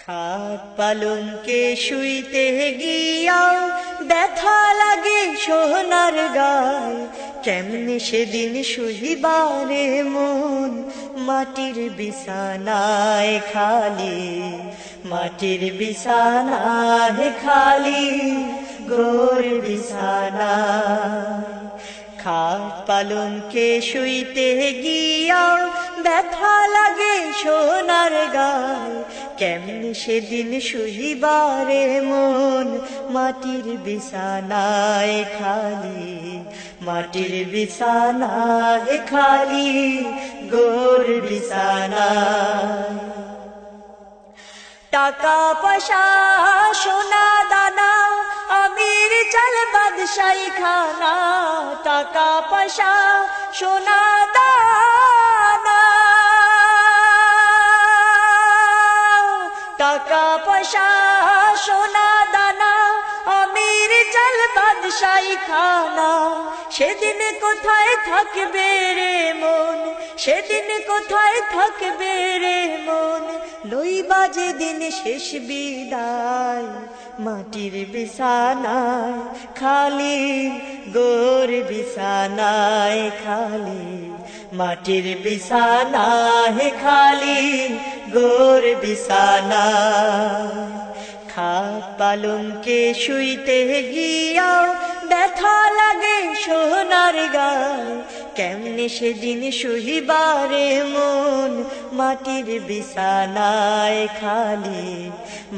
খাট পালঙ্কে শুইতে গিয়াও ব্যথা লাগে সোনার গায়, কেমনে সেদিন শুইবারে মন মাটির বিছানায় খালি, মাটির বিছানায় খালি গোর বিছানায়। খাট পালঙ্কে শুইতে গিয়াও ব্যথা লাগে সোনার গায়, কেমনে সেদিন শুইবারে মন মাটির বিছানায় খালি, মাটির বিছানায় খালি গোর বিছানায়। টাকা পয়সা সোনা দানা আমির চাল বাদশাহী খানা, টাকা পয়সা সোনা দানা, টাকা পয়সা সোনা দানা আমির চাল বাদশাহী খানা। সেদিন কোথায় থাকবে রে মন, সেদিন কোথায় থাকবে রে মন, লইবা যেদিন শেষ বিদায় মাটির বিছানায় খালি গোর বিছানায় খালি, মাটির বিছানায় খালি গোর বিছানায়। খাট পালঙ্কে শুইতে গিয়াও ব্যথা লাগে সোনার গায়, কেমনে সেদিন শুইবারে মন মাটির বিছানায় খালি,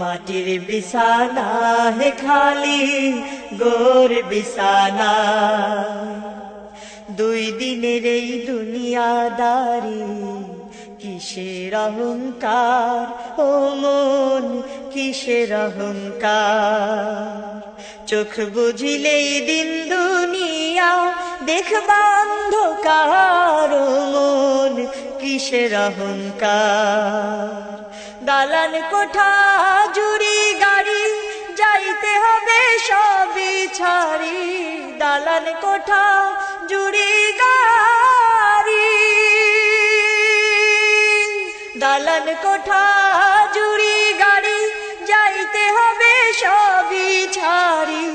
মাটির বিছানায় খালি গোর বিছানায়। দুই দিনের এই দুনিয়াদারি কিসের অহংকার ও মন কিসের অহংকার, চোখ বুঝিলেই দিন দুনিয়া দেখবা অন্ধকার ও মন কিসের অহংকার। দালান কোঠা জুড়ি গাড়ি যাইতে হবে সবই ছাড়ি, দালান কোঠা জুড়ি গাড়ি, দালান কোঠা জুড়ি গাড়ি যাইতে হবে সবই ছাড়ি।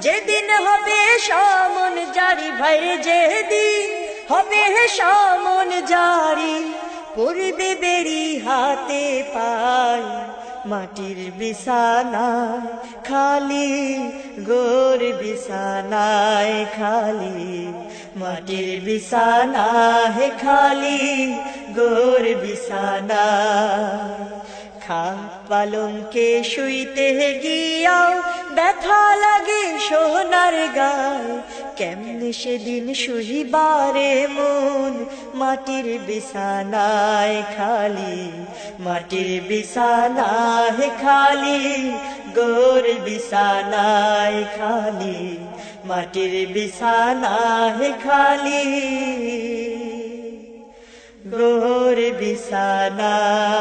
যেদিন হবে সমন জারি ভাই, যেদিন হবে সমন জারি, পড়বে বেরি হাতে পায় মাটির বিছানায় খালি গোর বিছানায় খালি, মাটির বিছানায় খালি গোর বিছানায়। খাট পালঙ্কে শুইতে গিয়াও ব্যথা লাগে সোনার গায়, কেমনে সেদিন শুইবারে মন মাটির বিছানায় খালি, মাটির বিছানায় খালি গোর বিছানায় খালি, মাটির বিছানায় খালি গোর বিছানায়।